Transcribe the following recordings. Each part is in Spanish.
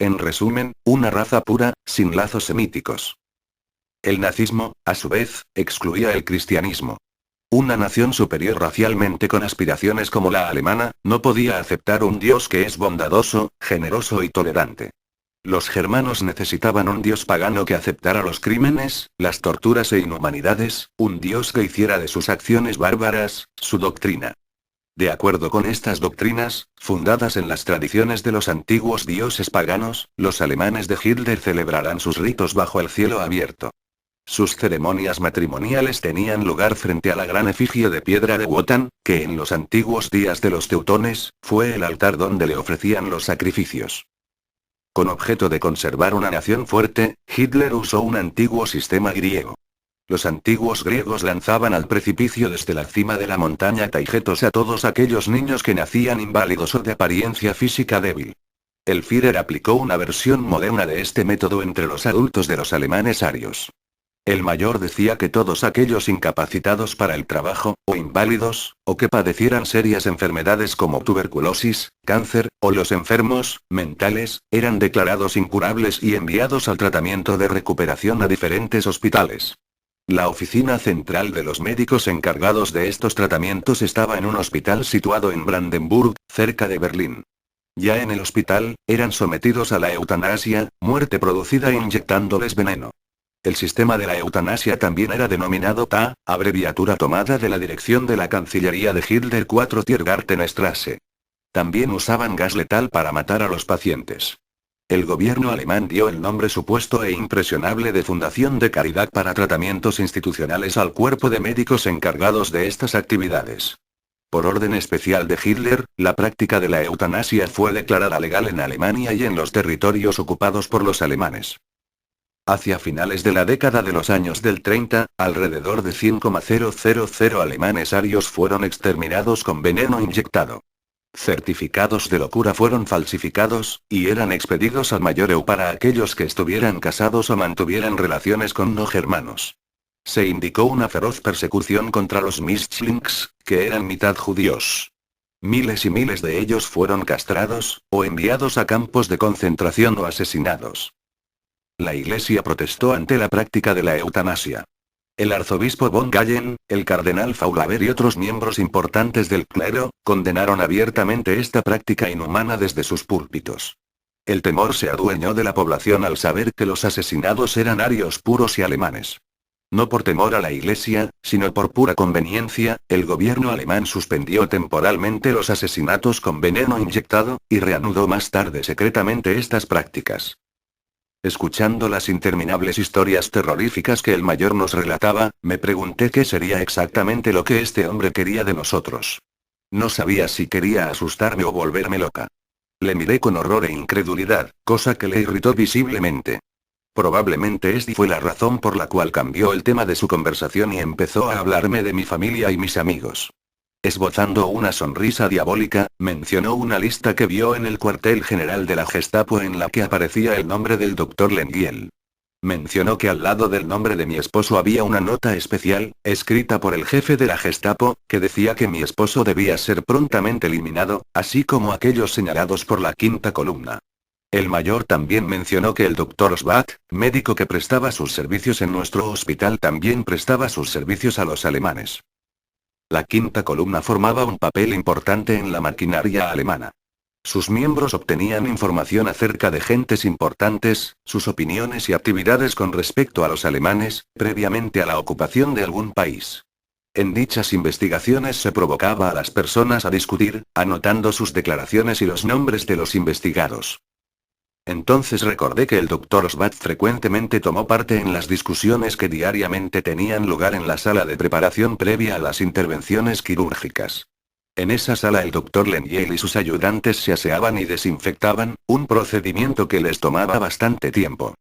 En resumen, una raza pura, sin lazos semíticos. El nazismo, a su vez, excluía el cristianismo. Una nación superior racialmente con aspiraciones como la alemana, no podía aceptar un Dios que es bondadoso, generoso y tolerante. Los germanos necesitaban un Dios pagano que aceptara los crímenes, las torturas e inhumanidades, un Dios que hiciera de sus acciones bárbaras, su doctrina. De acuerdo con estas doctrinas, fundadas en las tradiciones de los antiguos dioses paganos, los alemanes de Hitler celebrarán sus ritos bajo el cielo abierto. Sus ceremonias matrimoniales tenían lugar frente a la gran efigie de piedra de Wotan, que en los antiguos días de los teutones, fue el altar donde le ofrecían los sacrificios. Con objeto de conservar una nación fuerte, Hitler usó un antiguo sistema griego. Los antiguos griegos lanzaban al precipicio desde la cima de la montaña Taygetos a todos aquellos niños que nacían inválidos o de apariencia física débil. El Führer aplicó una versión moderna de este método entre los adultos de los alemanes arios. El mayor decía que todos aquellos incapacitados para el trabajo, o inválidos, o que padecieran serias enfermedades como tuberculosis, cáncer, o los enfermos mentales, eran declarados incurables y enviados al tratamiento de recuperación a diferentes hospitales. La oficina central de los médicos encargados de estos tratamientos estaba en un hospital situado en Brandenburg, cerca de Berlín. Ya en el hospital, eran sometidos a la eutanasia, muerte producida inyectándoles veneno. El sistema de la eutanasia también era denominado TA, abreviatura tomada de la dirección de la Cancillería de Hitler 4 Tiergartenstrasse. También usaban gas letal para matar a los pacientes. El gobierno alemán dio el nombre supuesto e impresionable de Fundación de Caridad para Tratamientos Institucionales al cuerpo de médicos encargados de estas actividades. Por orden especial de Hitler, la práctica de la eutanasia fue declarada legal en Alemania y en los territorios ocupados por los alemanes. Hacia finales de la década de los años del 30, alrededor de 100,000 alemanes arios fueron exterminados con veneno inyectado. Certificados de locura fueron falsificados, y eran expedidos al Mayoreau para aquellos que estuvieran casados o mantuvieran relaciones con no germanos. Se indicó una feroz persecución contra los Mischlings, que eran mitad judíos. Miles y miles de ellos fueron castrados, o enviados a campos de concentración o asesinados. La Iglesia protestó ante la práctica de la eutanasia. El arzobispo von Gallen, el cardenal Faulhaber y otros miembros importantes del clero, condenaron abiertamente esta práctica inhumana desde sus púlpitos. El temor se adueñó de la población al saber que los asesinados eran arios puros y alemanes. No por temor a la Iglesia, sino por pura conveniencia, el gobierno alemán suspendió temporalmente los asesinatos con veneno inyectado, y reanudó más tarde secretamente estas prácticas. Escuchando las interminables historias terroríficas que el mayor nos relataba, me pregunté qué sería exactamente lo que este hombre quería de nosotros. No sabía si quería asustarme o volverme loca. Le miré con horror e incredulidad, cosa que le irritó visiblemente. Probablemente esta fue la razón por la cual cambió el tema de su conversación y empezó a hablarme de mi familia y mis amigos. Esbozando una sonrisa diabólica, mencionó una lista que vio en el cuartel general de la Gestapo en la que aparecía el nombre del Dr. Lengyel. Mencionó que al lado del nombre de mi esposo había una nota especial, escrita por el jefe de la Gestapo, que decía que mi esposo debía ser prontamente eliminado, así como aquellos señalados por la quinta columna. El mayor también mencionó que el Dr. Svat, médico que prestaba sus servicios en nuestro hospital, también prestaba sus servicios a los alemanes. La quinta columna formaba un papel importante en la maquinaria alemana. Sus miembros obtenían información acerca de gentes importantes, sus opiniones y actividades con respecto a los alemanes, previamente a la ocupación de algún país. En dichas investigaciones se provocaba a las personas a discutir, anotando sus declaraciones y los nombres de los investigados. Entonces recordé que el Dr. Svat frecuentemente tomó parte en las discusiones que diariamente tenían lugar en la sala de preparación previa a las intervenciones quirúrgicas. En esa sala el Dr. Lengyel y sus ayudantes se aseaban y desinfectaban, un procedimiento que les tomaba bastante tiempo.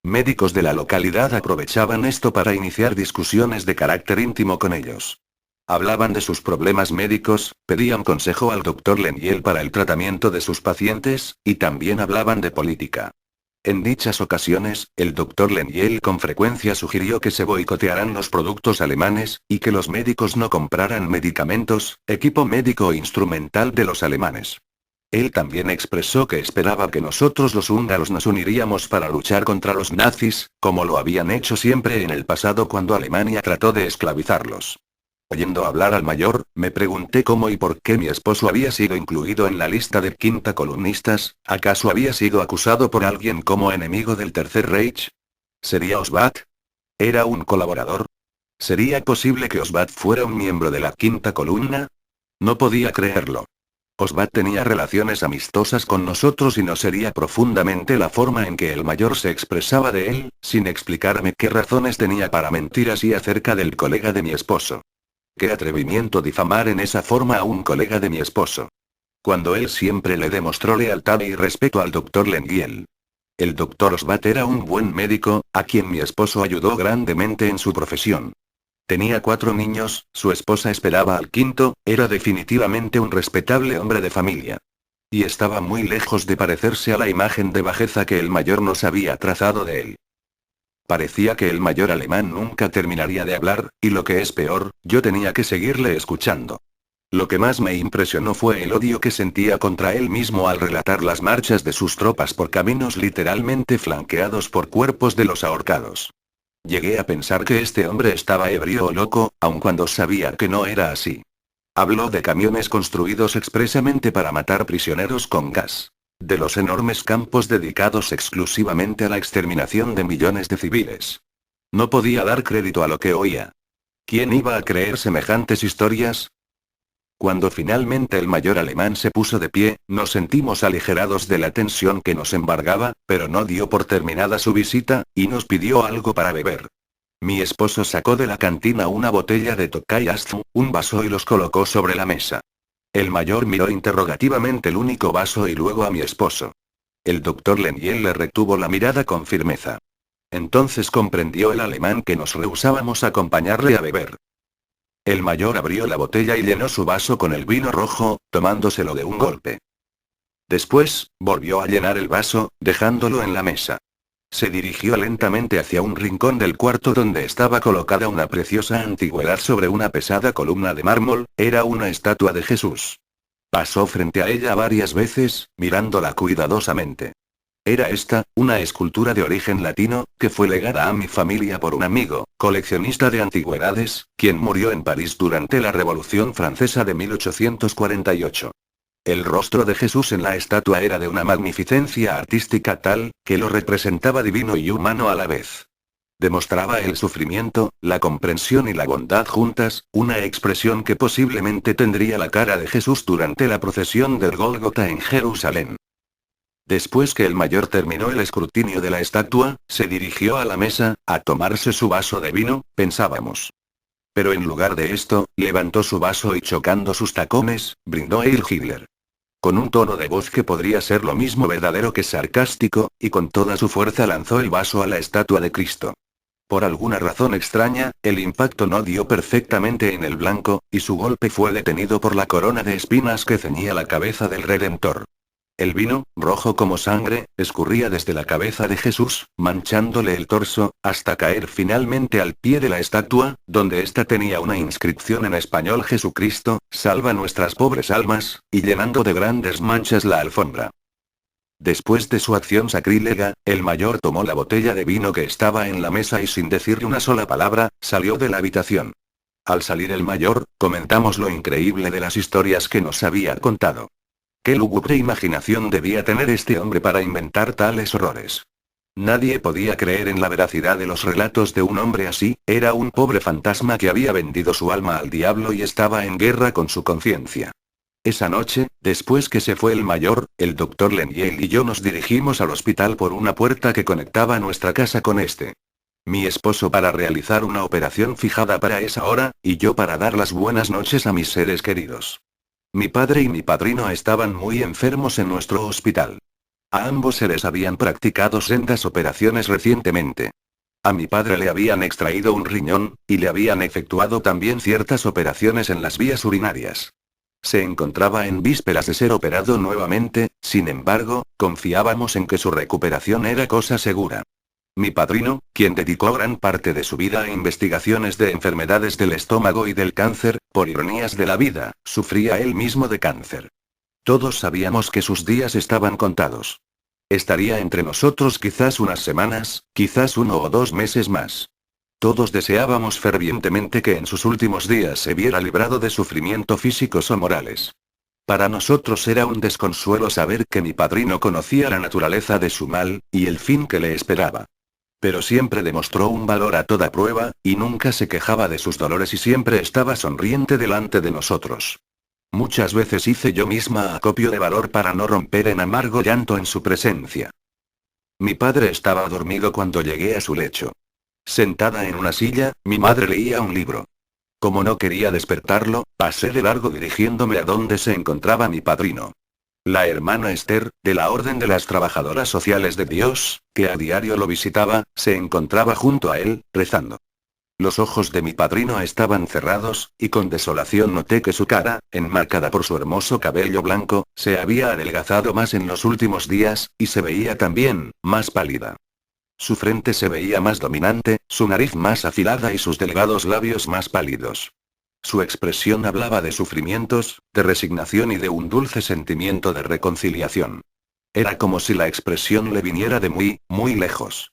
Médicos de la localidad aprovechaban esto para iniciar discusiones de carácter íntimo con ellos. Hablaban de sus problemas médicos, pedían consejo al Dr. Lengyel para el tratamiento de sus pacientes, y también hablaban de política. En dichas ocasiones, el Dr. Lengyel con frecuencia sugirió que se boicotearan los productos alemanes, y que los médicos no compraran medicamentos, equipo médico o instrumental de los alemanes. Él también expresó que esperaba que nosotros los húngaros nos uniríamos para luchar contra los nazis, como lo habían hecho siempre en el pasado cuando Alemania trató de esclavizarlos. Oyendo hablar al mayor, me pregunté cómo y por qué mi esposo había sido incluido en la lista de quinta columnistas. ¿Acaso había sido acusado por alguien como enemigo del Tercer Reich? ¿Sería Oswald? ¿Era un colaborador? ¿Sería posible que Oswald fuera un miembro de la quinta columna? No podía creerlo. Oswald tenía relaciones amistosas con nosotros y nos hería profundamente la forma en que el mayor se expresaba de él, sin explicarme qué razones tenía para mentir así acerca del colega de mi esposo. Qué atrevimiento difamar en esa forma a un colega de mi esposo. Cuando él siempre le demostró lealtad y respeto al doctor Lenguiel. El doctor Oswald era un buen médico, a quien mi esposo ayudó grandemente en su profesión. Tenía 4 niños, su esposa esperaba al quinto, era definitivamente un respetable hombre de familia. Y estaba muy lejos de parecerse a la imagen de bajeza que el mayor nos había trazado de él. Parecía que el mayor alemán nunca terminaría de hablar, y lo que es peor, yo tenía que seguirle escuchando. Lo que más me impresionó fue el odio que sentía contra él mismo al relatar las marchas de sus tropas por caminos literalmente flanqueados por cuerpos de los ahorcados. Llegué a pensar que este hombre estaba ebrio o loco, aun cuando sabía que no era así. Habló de camiones construidos expresamente para matar prisioneros con gas. De los enormes campos dedicados exclusivamente a la exterminación de millones de civiles. No podía dar crédito a lo que oía. ¿Quién iba a creer semejantes historias? Cuando finalmente el mayor alemán se puso de pie, nos sentimos aligerados de la tensión que nos embargaba, pero no dio por terminada su visita, y nos pidió algo para beber. Mi esposo sacó de la cantina una botella de Tokai Astro, un vaso y los colocó sobre la mesa. El mayor miró interrogativamente el único vaso y luego a mi esposo. El doctor Lenguiel le retuvo la mirada con firmeza. Entonces comprendió el alemán que nos rehusábamos a acompañarle a beber. El mayor abrió la botella y llenó su vaso con el vino rojo, tomándoselo de un golpe. Después, volvió a llenar el vaso, dejándolo en la mesa. Se dirigió lentamente hacia un rincón del cuarto donde estaba colocada una preciosa antigüedad sobre una pesada columna de mármol, era una estatua de Jesús. Pasó frente a ella varias veces, mirándola cuidadosamente. Era esta, una escultura de origen latino, que fue legada a mi familia por un amigo, coleccionista de antigüedades, quien murió en París durante la Revolución Francesa de 1848. El rostro de Jesús en la estatua era de una magnificencia artística tal, que lo representaba divino y humano a la vez. Demostraba el sufrimiento, la comprensión y la bondad juntas, una expresión que posiblemente tendría la cara de Jesús durante la procesión del Gólgota en Jerusalén. Después que el mayor terminó el escrutinio de la estatua, se dirigió a la mesa, a tomarse su vaso de vino, pensábamos. Pero en lugar de esto, levantó su vaso y chocando sus tacones, brindó Heil Hitler. Con un tono de voz que podría ser lo mismo verdadero que sarcástico, y con toda su fuerza lanzó el vaso a la estatua de Cristo. Por alguna razón extraña, el impacto no dio perfectamente en el blanco, y su golpe fue detenido por la corona de espinas que ceñía la cabeza del Redentor. El vino, rojo como sangre, escurría desde la cabeza de Jesús, manchándole el torso, hasta caer finalmente al pie de la estatua, donde ésta tenía una inscripción en español: Jesucristo, salva nuestras pobres almas, y llenando de grandes manchas la alfombra. Después de su acción sacrílega, el mayor tomó la botella de vino que estaba en la mesa y sin decir una sola palabra, salió de la habitación. Al salir el mayor, comentamos lo increíble de las historias que nos había contado. Qué lúgubre imaginación debía tener este hombre para inventar tales horrores. Nadie podía creer en la veracidad de los relatos de un hombre así, era un pobre fantasma que había vendido su alma al diablo y estaba en guerra con su conciencia. Esa noche, después que se fue el mayor, el doctor Lenguiel y yo nos dirigimos al hospital por una puerta que conectaba nuestra casa con este. Mi esposo para realizar una operación fijada para esa hora, y yo para dar las buenas noches a mis seres queridos. Mi padre y mi padrino estaban muy enfermos en nuestro hospital. A ambos se les habían practicado sendas operaciones recientemente. A mi padre le habían extraído un riñón, y le habían efectuado también ciertas operaciones en las vías urinarias. Se encontraba en vísperas de ser operado nuevamente, sin embargo, confiábamos en que su recuperación era cosa segura. Mi padrino, quien dedicó gran parte de su vida a investigaciones de enfermedades del estómago y del cáncer, por ironías de la vida, sufría él mismo de cáncer. Todos sabíamos que sus días estaban contados. Estaría entre nosotros quizás unas semanas, quizás 1 o 2 meses más. Todos deseábamos fervientemente que en sus últimos días se viera librado de sufrimiento físicos o morales. Para nosotros era un desconsuelo saber que mi padrino conocía la naturaleza de su mal, y el fin que le esperaba. Pero siempre demostró un valor a toda prueba, y nunca se quejaba de sus dolores y siempre estaba sonriente delante de nosotros. Muchas veces hice yo misma acopio de valor para no romper en amargo llanto en su presencia. Mi padre estaba dormido cuando llegué a su lecho. Sentada en una silla, mi madre leía un libro. Como no quería despertarlo, pasé de largo dirigiéndome a donde se encontraba mi padrino. La hermana Esther, de la Orden de las Trabajadoras Sociales de Dios, que a diario lo visitaba, se encontraba junto a él, rezando. Los ojos de mi padrino estaban cerrados, y con desolación noté que su cara, enmarcada por su hermoso cabello blanco, se había adelgazado más en los últimos días, y se veía también, más pálida. Su frente se veía más dominante, su nariz más afilada y sus delgados labios más pálidos. Su expresión hablaba de sufrimientos, de resignación y de un dulce sentimiento de reconciliación. Era como si la expresión le viniera de muy, muy lejos.